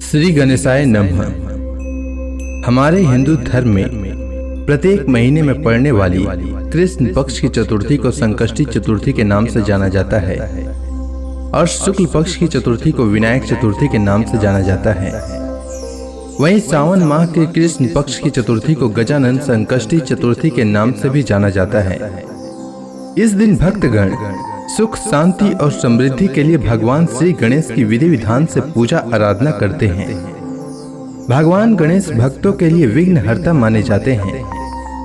श्री गणेशाय नमः। हमारे हिंदू धर्म में प्रत्येक महीने में पड़ने वाली कृष्ण पक्ष की चतुर्थी को संकष्टी चतुर्थी के नाम से जाना जाता है और शुक्ल पक्ष की चतुर्थी को विनायक चतुर्थी के नाम से जाना जाता है। वहीं सावन माह के कृष्ण पक्ष की चतुर्थी को गजानन संकष्टी चतुर्थी के नाम से भी जाना जाता है। इस दिन भक्तगण सुख, शांति और समृद्धि के लिए भगवान श्री गणेश की विधि विधान से पूजा आराधना करते हैं। भगवान गणेश भक्तों के लिए विघ्नहर्ता माने जाते हैं।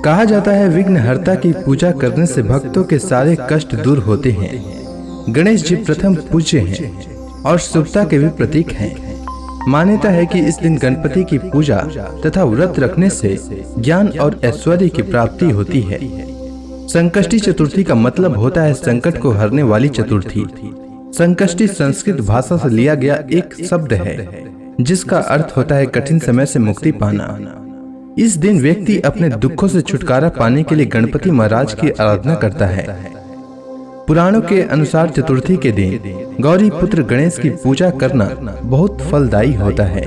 कहा जाता है विघ्नहर्ता की पूजा करने से भक्तों के सारे कष्ट दूर होते हैं। गणेश जी प्रथम पूज्य हैं और शुभता के भी प्रतीक हैं। मान्यता है कि इस दिन गणपति की पूजा तथा व्रत रखने से ज्ञान और ऐश्वर्य की प्राप्ति होती है। संकष्टी चतुर्थी का मतलब होता है संकट को हरने वाली चतुर्थी। संकष्टी संस्कृत भाषा से लिया गया एक शब्द है जिसका अर्थ होता है कठिन समय से मुक्ति पाना। इस दिन व्यक्ति अपने दुखों से छुटकारा पाने के लिए गणपति महाराज की आराधना करता है। पुराणों के अनुसार चतुर्थी के दिन गौरी पुत्र गणेश की पूजा करना बहुत फलदायी होता है।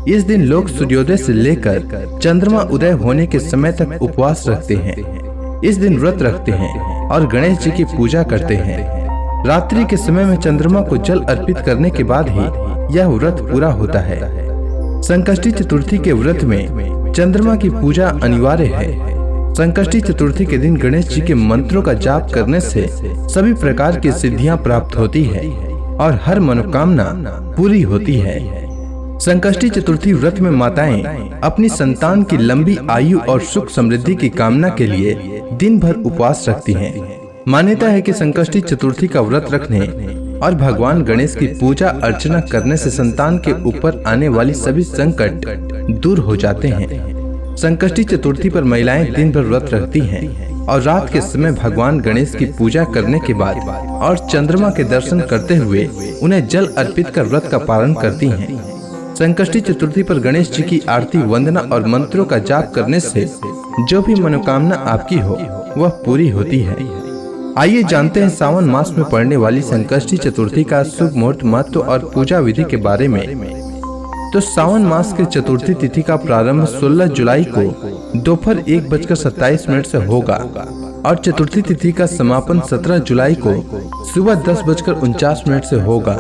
इस दिन लोग सूर्योदय से लेकर चंद्रमा उदय होने के समय तक उपवास रखते हैं। इस दिन व्रत रखते हैं और गणेश जी की पूजा करते हैं। रात्रि के समय में चंद्रमा को जल अर्पित करने के बाद ही यह व्रत पूरा होता है। संकष्टी चतुर्थी के व्रत में चंद्रमा की पूजा अनिवार्य है। संकष्टी चतुर्थी के दिन गणेश जी के मंत्रों का जाप करने से सभी प्रकार की सिद्धियां प्राप्त होती है और हर मनोकामना पूरी होती है। संकष्टी चतुर्थी व्रत में माताएं अपनी संतान की लंबी आयु और सुख समृद्धि की कामना के लिए दिन भर उपवास रखती हैं। मान्यता है कि संकष्टी चतुर्थी का व्रत रखने और भगवान गणेश की पूजा अर्चना करने से संतान के ऊपर आने वाली सभी संकट दूर हो जाते हैं। संकष्टी चतुर्थी पर महिलाएं दिन भर व्रत रखती हैं और रात के समय भगवान गणेश की पूजा करने के बाद और चंद्रमा के दर्शन करते हुए उन्हें जल अर्पित कर व्रत का पालन करती हैं। संकष्टी चतुर्थी पर गणेश जी की आरती, वंदना और मंत्रों का जाप करने से जो भी मनोकामना आपकी हो वह पूरी होती है। आइए जानते हैं सावन मास में पड़ने वाली संकष्टी चतुर्थी का शुभ मुहूर्त, महत्व और पूजा विधि के बारे में। तो सावन मास के चतुर्थी तिथि का प्रारंभ 16 जुलाई को दोपहर 1:27 से होगा और चतुर्थी तिथि का समापन 17 जुलाई को सुबह 10:49 से होगा।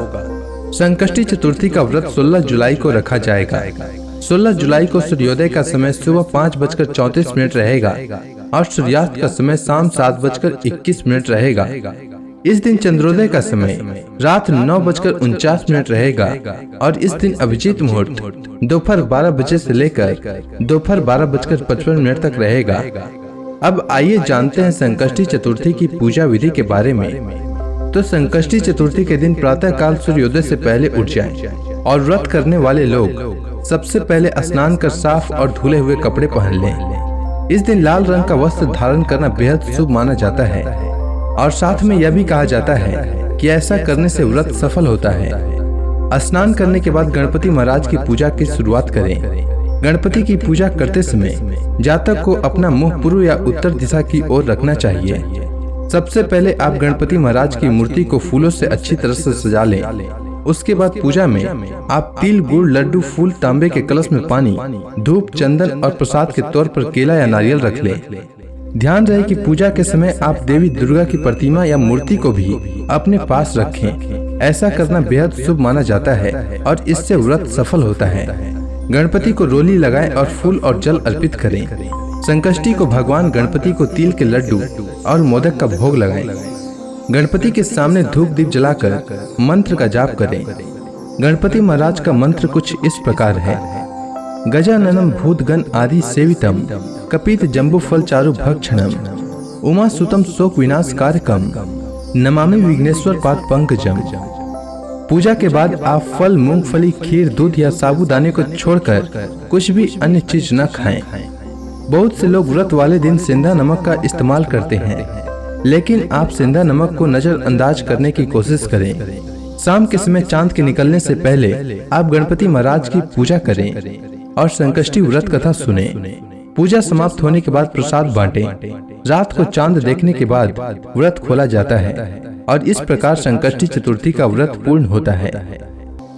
संकष्टी चतुर्थी का व्रत 16 जुलाई को रखा जाएगा। 16 जुलाई को सूर्योदय का समय सुबह 5:34 रहेगा और सूर्यास्त का समय शाम 7:21 रहेगा। इस दिन चंद्रोदय का समय रात 9:49 रहेगा और इस दिन अभिजीत मुहूर्त दोपहर 12 बजे से लेकर दोपहर 12:55 तक रहेगा। अब आइए जानते हैं संकष्टी चतुर्थी की पूजा विधि के बारे में। तो संकष्टी चतुर्थी के दिन प्रातः काल सूर्योदय से पहले उठ जाएं और व्रत करने वाले लोग सबसे पहले स्नान कर साफ और धुले हुए कपड़े पहन लें। इस दिन लाल रंग का वस्त्र धारण करना बेहद शुभ माना जाता है और साथ में यह भी कहा जाता है कि ऐसा करने से व्रत सफल होता है। स्नान करने के बाद गणपति महाराज की पूजा की शुरुआत करें। गणपति की पूजा करते समय जातक को अपना मुंह पूर्व या उत्तर दिशा की ओर रखना चाहिए। सबसे पहले आप गणपति महाराज की मूर्ति को फूलों से अच्छी तरह से सजा लें। उसके बाद पूजा में आप तिल, गुड़, लड्डू, फूल, तांबे के कलश में पानी, धूप, चंदन और प्रसाद के तौर पर केला या नारियल रख लें। ध्यान रहे कि पूजा के समय आप देवी दुर्गा की प्रतिमा या मूर्ति को भी अपने पास रखें। ऐसा करना बेहद शुभ माना जाता है और इससे व्रत सफल होता है। गणपति को रोली लगाएं और फूल और जल अर्पित करें। संकष्टी को भगवान गणपति को तिल के लड्डू और मोदक का भोग लगाएं। गणपति के सामने धूप दीप जलाकर मंत्र का जाप करें। गणपति महाराज का मंत्र कुछ इस प्रकार है। गजाननम भूतगण आदि सेवितम कपित जम्बू फल चारु भक्षणम उमा सुतम शोक विनाश कारकम नमामि विघ्नेश्वर पाद पंकजम। पूजा के बाद आप फल, मूंगफली, खीर, दूध या साबूदाने को छोड़कर कुछ भी अन्य चीज न खाएं। बहुत से लोग व्रत वाले दिन सेंधा नमक का इस्तेमाल करते हैं, लेकिन आप सेंधा नमक को नजरअंदाज करने की कोशिश करें। शाम के समय चांद के निकलने से पहले आप गणपति महाराज की पूजा करें और संकष्टी व्रत कथा सुने। पूजा समाप्त होने के बाद प्रसाद बांटें। रात को चांद देखने के बाद व्रत खोला जाता है और इस प्रकार संकष्टी चतुर्थी का व्रत पूर्ण होता है।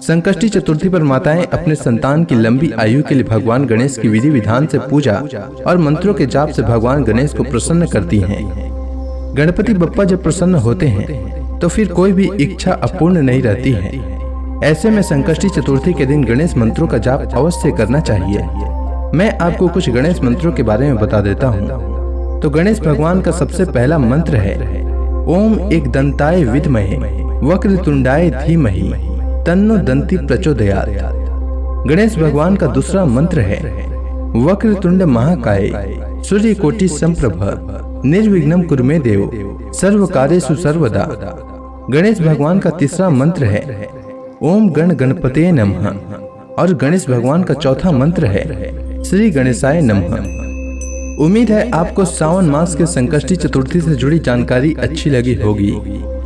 संकष्टी चतुर्थी पर माताएं अपने संतान की लंबी आयु के लिए भगवान गणेश की विधि विधान से पूजा और मंत्रों के जाप से भगवान गणेश को प्रसन्न करती हैं। गणपति बप्पा जब प्रसन्न होते हैं तो फिर कोई भी इच्छा अपूर्ण नहीं रहती है। ऐसे में संकष्टी चतुर्थी के दिन गणेश मंत्रों का जाप अवश्य करना चाहिए। मैं आपको कुछ गणेश मंत्रों के बारे में बता देता हूँ। तो गणेश भगवान का सबसे पहला मंत्र है ओम एक दंताय विद्महे वक्रतुंडाय धीमहि तन्नो दंती प्रचोदयात्। गणेश भगवान का दूसरा मंत्र है वक्रतुंड महाकाय सूर्यकोटि संप्रभ निर्विघ्नं कुरु मे देव सर्व कार्येषु सर्वदा। गणेश भगवान का तीसरा मंत्र है ओम गण गणपते नमः और गणेश भगवान का चौथा मंत्र है श्री गणेशाय नमः। उम्मीद है आपको सावन मास के संकष्टी चतुर्थी से जुड़ी जानकारी अच्छी लगी होगी।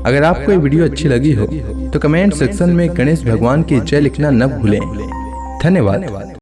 अगर आपको ये वीडियो अच्छी लगी हो तो कमेंट सेक्शन में गणेश भगवान की जय लिखना न भूलें। धन्यवाद।